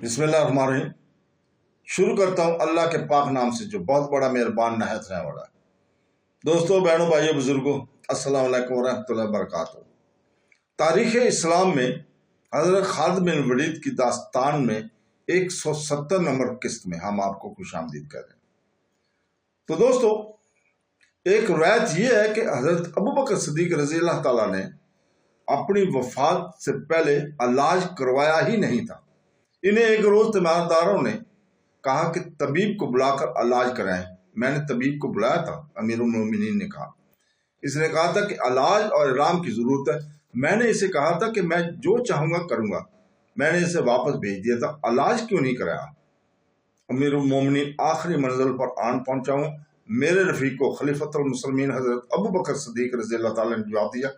بسم اللہ الرحمن الرحیم۔ شروع کرتا ہوں اللہ کے پاک نام سے جو بہت بڑا مہربان نہایت رحم والا ہے۔ دوستو، بہنوں، بھائیوں، بزرگوں، السلام علیکم ورحمۃ اللہ وبرکاتہ۔ تاریخ اسلام میں حضرت خالد بن ولید کی داستان میں 170 نمبر قسط میں ہم آپ کو خوش آمدید کہہ رہے ہیں۔ تو دوستو، ایک روایت یہ ہے کہ حضرت ابوبکر صدیق رضی اللہ تعالیٰ نے اپنی وفات سے پہلے علاج کروایا ہی نہیں تھا۔ انہیں ایک روز تیمارداروں نے کہا کہ طبیب کو بلا کر علاج کرائیں۔ میں نے طبیب کو بلایا تھا، امیر المومنین نے کہا۔ اس نے کہا تھا کہ علاج اور آرام کی ضرورت ہے۔ میں نے اسے کہا تھا کہ میں جو چاہوں گا کروں گا۔ میں نے اسے واپس بھیج دیا تھا، علاج کیوں نہیں کرایا؟ امیر المومنین، آخری منزل پر آن پہنچا ہوں۔ میرے رفیق کو خلیفۃ المسلمین حضرت ابوبکر صدیق رضی اللہ تعالیٰ نے جواب دیا،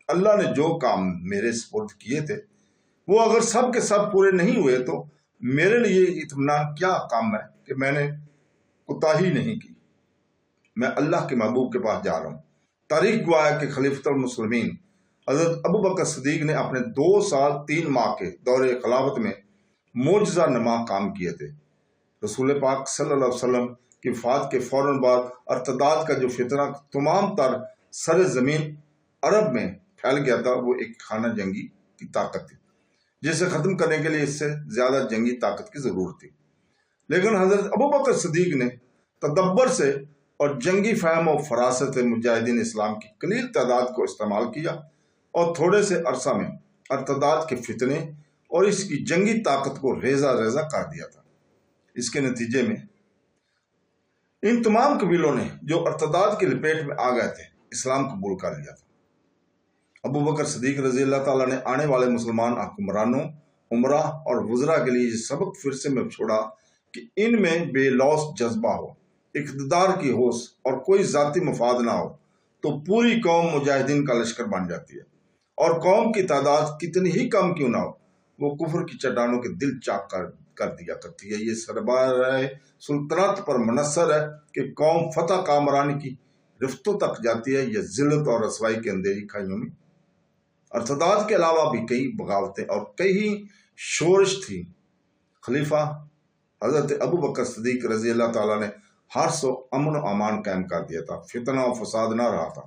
اللہ نے جو کام میرے سپرد کیے تھے وہ اگر سب کے سب پورے نہیں ہوئے تو میرے لیے اطمینان کیا کام ہے کہ میں نے کوتاہی نہیں کی۔ میں اللہ کے محبوب کے پاس جا رہا ہوں۔ تاریخ گواہ ہے کہ خلیفۃ المسلمین حضرت ابوبکر صدیق نے اپنے 2 سال 3 ماہ کے دور خلافت میں معجزہ نما کام کیے تھے۔ رسول پاک صلی اللہ علیہ وسلم کی وفات کے فوراً بعد ارتداد کا جو فتنہ تمام تر سر زمین عرب میں پھیل گیا تھا، وہ ایک خانہ جنگی کی طاقت تھی جسے ختم کرنے کے لیے اس سے زیادہ جنگی طاقت کی ضرورت تھی۔ لیکن حضرت ابوبکر صدیق نے تدبر سے اور جنگی فہم و فراست سے مجاہدین اسلام کی قلیل تعداد کو استعمال کیا اور تھوڑے سے عرصہ میں ارتداد کے فتنے اور اس کی جنگی طاقت کو ریزہ ریزہ کر دیا تھا۔ اس کے نتیجے میں ان تمام قبیلوں نے جو ارتداد کی لپیٹ میں آ گئے تھے، اسلام قبول کر لیا تھا۔ ابوبکر صدیق رضی اللہ تعالیٰ نے آنے والے مسلمان حکمرانوں، عمرا اور وزراء کے لیے یہ سبق پھر سے میں چھوڑا کہ ان میں بے لوث جذبہ ہو، اقتدار کی ہوس اور کوئی ذاتی مفاد نہ ہو تو پوری قوم مجاہدین کا لشکر بن جاتی ہے، اور قوم کی تعداد کتنی ہی کم کیوں نہ ہو، وہ کفر کی چٹانوں کے دل چاک کر دیا کرتی ہے۔ یہ سربراہ سلطنت پر منحصر ہے کہ قوم فتح کامرانی کی رفتوں تک جاتی ہے یا ذلت اور رسوائی کے اندھیری کھائیوں میں۔ ارتداد کے علاوہ بھی کئی بغاوتیں اور کئی شورش تھی۔ خلیفہ حضرت ابوبکر صدیق رضی اللہ تعالیٰ نے ہر سو امن و امان قائم کر دیا تھا، فتنہ و فساد نہ رہا تھا،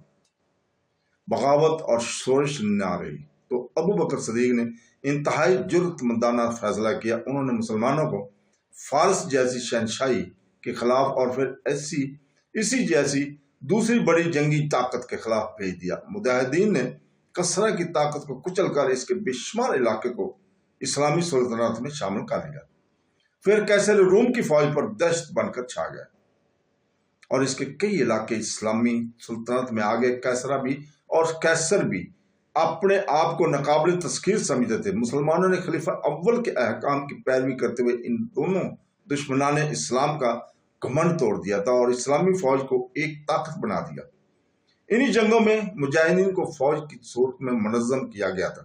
بغاوت اور شورش نہ رہی۔ تو ابوبکر صدیق نے انتہائی جرأت مندانہ فیصلہ کیا۔ انہوں نے مسلمانوں کو فارس جیسی شہنشاہی کے خلاف اور پھر اسی جیسی دوسری بڑی جنگی طاقت کے خلاف بھیج دیا۔ مجاہدین نے کسرا کی طاقت کو کچل کر اس کے بے شمار علاقے کو اسلامی سلطنت میں شامل کر لیا۔ پھر قیصر روم کی فوج پر دہشت بن کر چھا گیا اور اس کے کئی علاقے اسلامی سلطنت میں آگے۔ کیسرا بھی اور قیصر بھی اپنے آپ کو ناقابل تسخیر سمجھتے تھے۔ مسلمانوں نے خلیفہ اول کے احکام کی پیروی کرتے ہوئے ان دونوں دشمنان اسلام کا گھمنڈ توڑ دیا تھا اور اسلامی فوج کو ایک طاقت بنا دیا۔ انہی جنگوں میں مجاہدین کو فوج کی صورت میں منظم کیا گیا تھا۔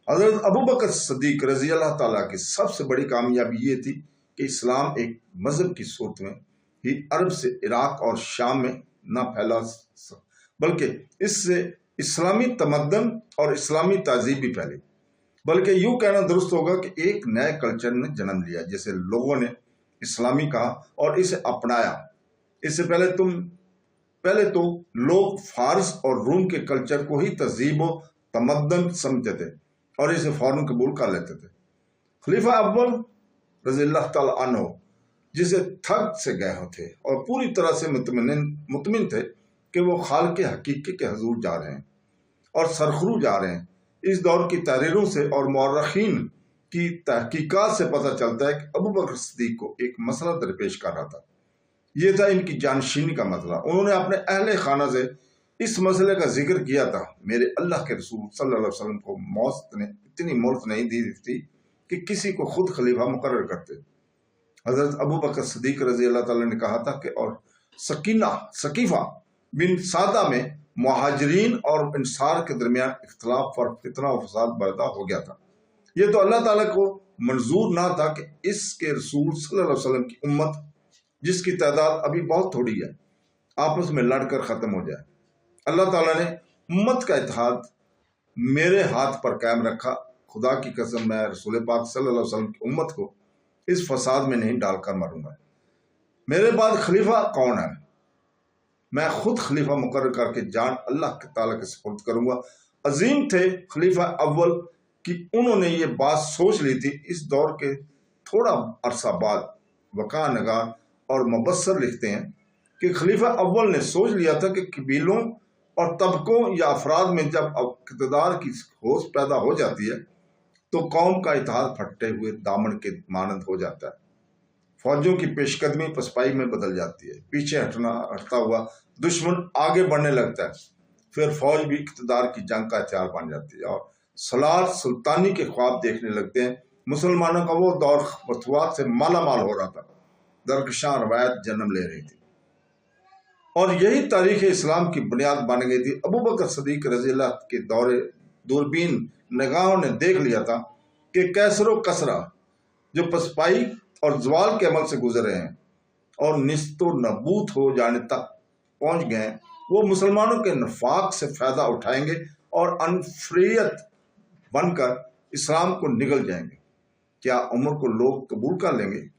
حضرت ابوبکر صدیق رضی اللہ تعالیٰ کی سب سے بڑی کامیابی یہ تھی کہ اسلام ایک مذہب کی صورت میں ہی عرب سے عراق اور شام میں نہ پھیلا بلکہ اس سے اسلامی تمدن اور اسلامی تہذیب بھی پھیلی۔ بلکہ یوں کہنا درست ہوگا کہ ایک نئے کلچر نے جنم لیا جسے لوگوں نے اسلامی کہا اور اسے اپنایا۔ اس سے پہلے تو لوگ فارس اور روم کے کلچر کو ہی تہذیب و تمدن سمجھتے تھے اور اسے فوراً قبول کر لیتے تھے۔ خلیفہ اول رضی اللہ تعالیٰ عنہ جسے تھک سے گئے ہوتے اور پوری طرح سے مطمئن تھے کہ وہ خالق حقیقی کے حضور جا رہے ہیں اور سرخرو جا رہے ہیں۔ اس دور کی تحریروں سے اور مورخین کی تحقیقات سے پتہ چلتا ہے کہ ابوبکر صدیق کو ایک مسئلہ درپیش کر رہا تھا۔ یہ تھا ان کی جانشینی کا مسئلہ۔ انہوں نے اپنے اہل خانہ سے اس مسئلے کا ذکر کیا تھا۔ میرے اللہ کے رسول صلی اللہ علیہ وسلم کو موت نے اتنی مہلت نہیں دی تھی کہ کسی کو خود خلیفہ مقرر کرتے۔ حضرت ابوبکر صدیق رضی اللہ تعالیٰ نے کہا تھا کہ اور سقیفہ بن سعدہ میں مہاجرین اور انصار کے درمیان اختلاف اور فتنہ و فساد برپا ہو گیا تھا۔ یہ تو اللہ تعالیٰ کو منظور نہ تھا کہ اس کے رسول صلی اللہ علیہ وسلم کی امت، جس کی تعداد ابھی بہت تھوڑی ہے، آپس میں لڑ کر ختم ہو جائے۔ اللہ تعالیٰ نے امت کا اتحاد میرے ہاتھ پر قائم رکھا۔ خدا کی قسم، میں رسول پاک صلی اللہ علیہ وسلم کی امت کو इस फसाद में नहीं डालकर मरूंगा। मेरे बाद खलीफा कौन है? मैं खुद खलीफा मुकर्रर करके जान अल्लाह के ताला के सुपुर्द करूंगा। अजीम थे खलीफा अव्वल कि उन्होंने ये बात सोच ली थी। इस दौर के थोड़ा अरसा बाद वका नगार और मुबस्सर लिखते हैं कि खलीफा अव्वल ने सोच लिया था कि कबीलों और तबकों या अफराद में जब इक़्तिदार की होश पैदा हो जाती है तो कौम का इत्तेहाद फटते हुए दामन के मानंद हो जाता है। फौजों की पेशकदमी पसपाई में बदल जाती है। पीछे हटता हुआ दुश्मन आगे बढ़ने लगता है। फिर फौज भी इक़्तिदार की जंग का हथियार बन जाती है और सलात सुल्तानी के ख्वाब देखने लगते हैं। मुसलमानों का वो दौर फतवात से माला माल हो रहा था। दरकशां रवायत जन्म ले रही थी और यही तारीख इस्लाम की बुनियाद बन गई थी। अबू बकर सदीक रज़ी अल्लाह के दौरे दूरबीन निगाहों ने देख लिया था कि कैसरो कसरा जो पसपाई और जवाल के अमल से गुजरे हैं और निस्तो नबूत हो जाने तक पहुंच गए, वो मुसलमानों के नफाक से फायदा उठाएंगे और अनफरियत बनकर इस्लाम को निगल जाएंगे। क्या उमर को लोग कबूल कर लेंगे?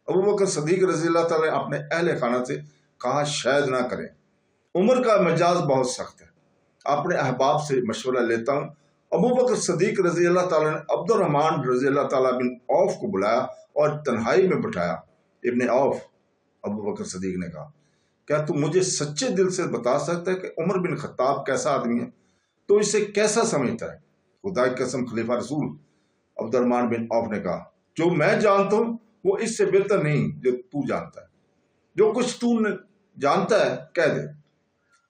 अबू बकर सदीक रज़ी अल्लाह ताला ने अपने अहले खाना से कहा शायद ना करें। उमर का मिजाज बहुत सख्त है। अपने अहबाब से मशवरा लेता हूँ। अबू बकर सदीक रज़ी अल्लाह ताला ने अब्दुर्रहमान रज़ी अल्लाह ताला बिन औफ को बुलाया और तन्हाई में बिठाया। इब्ने औफ, अबू बकर सदीक ने कहा, क्या तू मुझे सच्चे दिल से बता सकता है कि उमर बिन खत्ताब कैसा आदमी है? तो इसे कैसा समझता है? खुदा की कसम खलीफा रसूल, अब्दुर्रहमान बिन औफ ने कहा, जो मैं जानता हूँ वो इससे बेहतर नहीं जो तू जानता है। जो कुछ तू जानता है कह दे।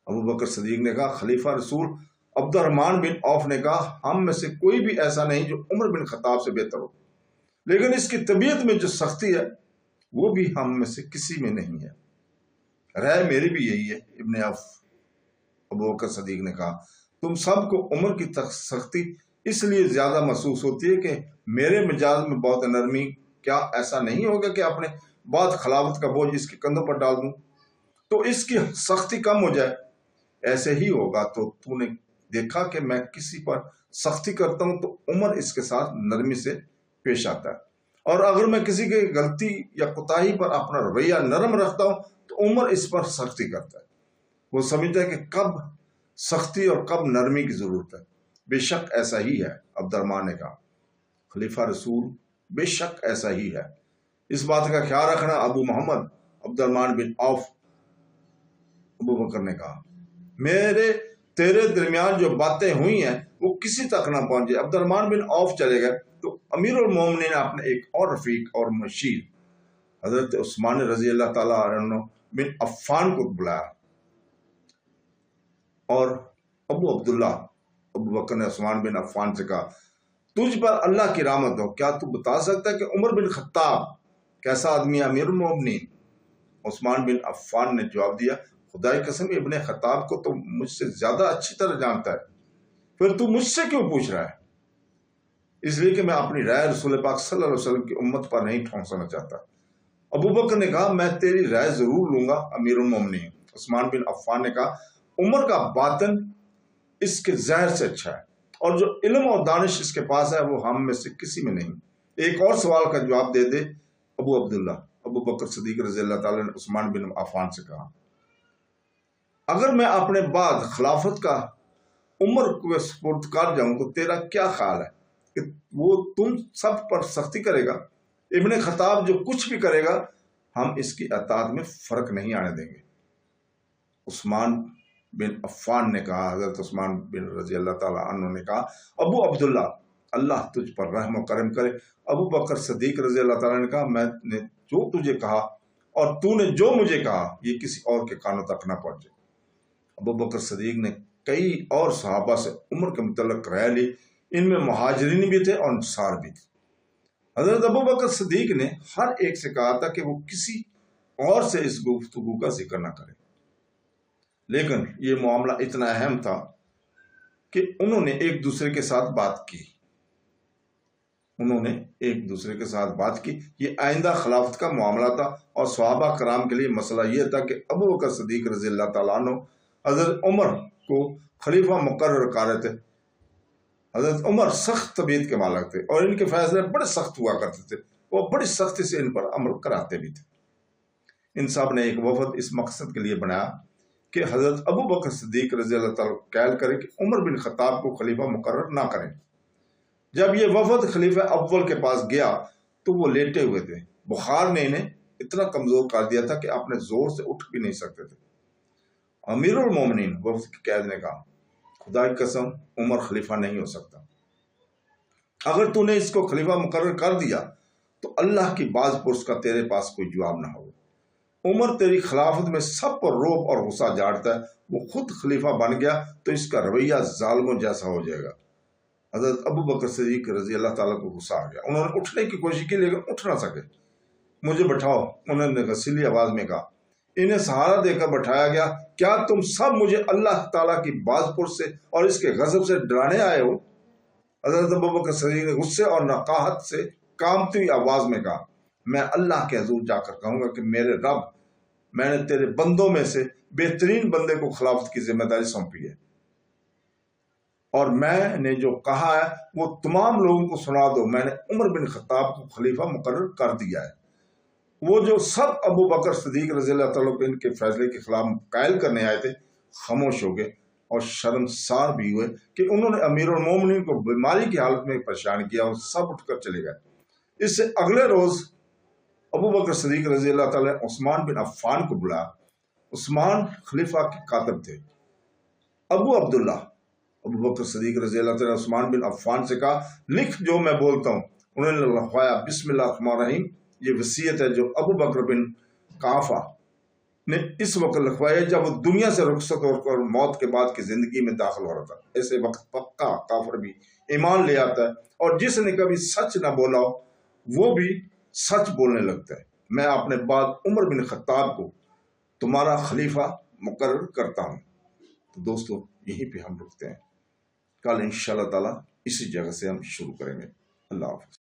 अबू बकर सदीक ने कहा, खलीफा रसूल, अब्दुर्रहमान बिन औफ ने कहा, हम में से कोई भी ऐसा नहीं जो उमर बिन खत्ताब से बेहतर हो, लेकिन इसकी तबीयत में जो सख्ती है वो भी हम में से किसी में नहीं है। राय मेरी भी यही है। इब्ने औफ, अबू बकर सदीक ने कहा, तुम सबको उमर की सख्ती इसलिए ज्यादा महसूस होती है कि मेरे मिजाज में बहुत नरमी, क्या ऐसा नहीं होगा कि अपने बाद खिलाफत का बोझ इसके कंधों पर डाल दूं तो इसकी सख्ती कम हो जाए? ऐसे ही होगा। तो तूने देखा कि मैं किसी पर सख्ती करता हूं तो उमर इसके साथ नरमी से पेश आता है, और अगर मैं किसी की गलती या कोताही पर अपना रवैया नरम रखता हूं तो उमर इस पर सख्ती करता है। वो समझता है कि कब सख्ती और कब नरमी की जरूरत है। बेशक ऐसा ही है, अब्दुर्रहमान ने कहा। खलीफा रसूल, बेशक ऐसा ही है। इस बात का ख्याल रखना Abu Muhammad, Abdurrahman bin Auf, Abu Bakr ने कहा, मेरे तेरे दरमियान जो बातें हुई हैं वो किसी तक ना पहुंचे। अब्दुर्रहमान बिन औफ चले गए तो अमीरुल मोमिनीन ने अपने एक और रफीक और मशीर हजरत उस्मान रजी अल्लाह ताला अन्हु बिन अफ़्फ़ान को बुलाया और अबू अब्दुल्ला, अबू बकर ने उस्मान बिन अफ़्फ़ान से कहा, तुझ पर अल्लाह की रहमत हो, क्या तू बता सकता है कि उमर बिन खत्ताब कैसा आदमी है? अमीरुल मोमिनीन उस्मान बिन अफ़्फ़ान ने जवाब दिया, खुदा की कसम, इब्ने खत्ताब को तो मुझसे ज्यादा अच्छी तरह जानता है, फिर तू मुझसे क्यों पूछ रहा है? इसलिए कि मैं अपनी राय रसूल पाक सल्लल्लाहु अलैहि वसल्लम की उम्मत पर नहीं ठोंसना चाहता। अबू बकर ने कहा, मैं तेरी राय जरूर लूंगा अमीरुल मोमिनीन। उस्मान बिन अफ़्फ़ान ने कहा, उमर का बातन इसके जहर से अच्छा है और जो इल्म और दानिश इसके पास है वो हम में से किसी में नहीं। एक और सवाल का जवाब दे दे अबू अब्दुल्ला, अबू बकर सदीक रज़ी अल्लाह ताला ने उस्मान बिन अफ़्फ़ान से कहा, अगर मैं अपने बाद खिलाफत का उमर को सुपुर्द कर जाऊं तो तेरा क्या ख्याल है कि वो तुम सब पर सख्ती करेगा? इब्ने खत्ताब जो कुछ भी करेगा हम इसकी अताअत में फर्क नहीं आने देंगे। उस्मान बिन अफ़्फ़ान ने कहा, हजरत उस्मान बिन रजी अल्लाह ताला अन्हु ने कहा, अबू अब्दुल्ला, अल्लाह तुझ पर रहम व करम करे। अबू बकर सदीक रजी अल्लाह ताला ने कहा, मैंने जो तुझे कहा और तूने जो मुझे कहा ये किसी और के कानों तक ना पहुंचे। अबू बकर सदीक ने कई और सहाबा से उमर के मुतल्लिक राय ली, इनमें मुहाजिरीन भी थे और अंसार भी थे। हजरत अबू बकर सदीक ने हर एक से कहा था कि वो किसी और से इस गुफ्तगू का जिक्र ना करे, लेकिन ये मामला इतना अहम था कि उन्होंने एक दूसरे के साथ बात की। ये आइंदा खिलाफत का मामला था और सहाबा कराम के लिए मसला यह था कि अबू बकर सदीक रज़ी अल्लाह ताला अन्हु हजरत उमर को खलीफा मुकर्रर कर रहे थे। हजरत उमर सख्त तबीयत के मालिक थे और इनके फैसले बड़े सख्त हुआ करते थे। वो बड़ी सख्ती से इन पर अमल कराते भी थे। इन साहब ने एक वफद इस मकसद के लिए बनाया कि हजरत अबू बकर सिद्दीक रज़ी अल्लाह ताला कैल करें कि उमर बिन खत्ताब को खलीफा मुकर्रर ना करें। जब ये वफद खलीफा अव्वल के पास गया तो वो लेटे हुए थे। बुखार ने इन्हें इतना कमजोर कर दिया था कि अपने जोर से उठ भी नहीं सकते थे। अमीरुल मोमिनीन वफद की कैद ने कहा, खुदा की कसम उमर खलीफा नहीं हो सकता। अगर तूने इसको खलीफा मुकर्रर कर दिया तो अल्लाह की बाज पुरस का तेरे पास कोई जवाब ना होगा। उमर तेरी खिलाफत में सब पर रोब और गुस्सा झाड़ता है, वो खुद खलीफा बन गया तो इसका रवैया जालिमों जैसा हो जाएगा। हज़रत अबू बकर सिद्दीक रज़ी अल्लाह ताला को गुस्सा आ गया। उन्होंने उठने की कोशिश की लेकिन उठ ना सके। मुझे बैठाओ, उन्होंने गसीली आवाज में कहा। इन्हें सहारा देकर बैठाया गया। क्या तुम सब मुझे अल्लाह ताला की बाजपुर से और इसके गजब से डराने आए हो? हज़रत अबू बकर सिद्दीक ने गुस्से और नकाहत से कांपती हुई आवाज में कहा, मैं अल्लाह के हजूर जाकर कहूंगा कि मेरे रब, मैंने तेरे बंदों में से बेहतरीन बंदे को खिलाफत की जिम्मेदारी सौंपी है और मैंने जो कहा है वो तमाम लोगों को सुना दो। मैंने उमर बिन खत्ताब को खलीफा मुकर्रर कर दिया है। वो जो सब अबू बकर सिद्दीक रज़ी अल्लाह ताला अन्हु इनके फैसले के खिलाफ कायल करने आए थे खामोश हो गए और शर्मसार भी हुए कि उन्होंने अमीरुल मोमिनीन को बीमारी की हालत में परेशान किया और सब उठकर चले गए। इससे अगले रोज अबू बकर सिद्दीक रज़ी अल्लाह ताला ने उस्मान बिन अफ़्फ़ान को बुलाया। उस्मान खलीफा के कातिब थे। अबू अब्दुल्ला अबू बकर सिद्दीक रज़ी अल्लाह ताला ने उस्मान बिन अफ़्फ़ान से कहा, लिख जो मैं बोलता हूँ। उन्होंने लिखवाया, बिस्मिल्लाहिर्रहमानिर्रहीम। ये वसीयत है जो अबू बकर बिन काफा ने इस वक्त लिखवाया जब वो दुनिया से रुखसत होकर मौत के बाद की जिंदगी में दाखिल हो रहा था। ऐसे वक्त पक्का काफर भी ईमान ले आता है और जिसने कभी सच ना बोला हो वो भी सच बोलने लगता है। मैं अपने बाद उमर बिन खत्ताब को तुम्हारा खलीफा मुकर्रर करता हूँ। तो दोस्तों यहीं पे हम रुकते हैं। कल इंशाअल्लाह ताला इसी जगह से हम शुरू करेंगे। अल्लाह हाफ़िज़।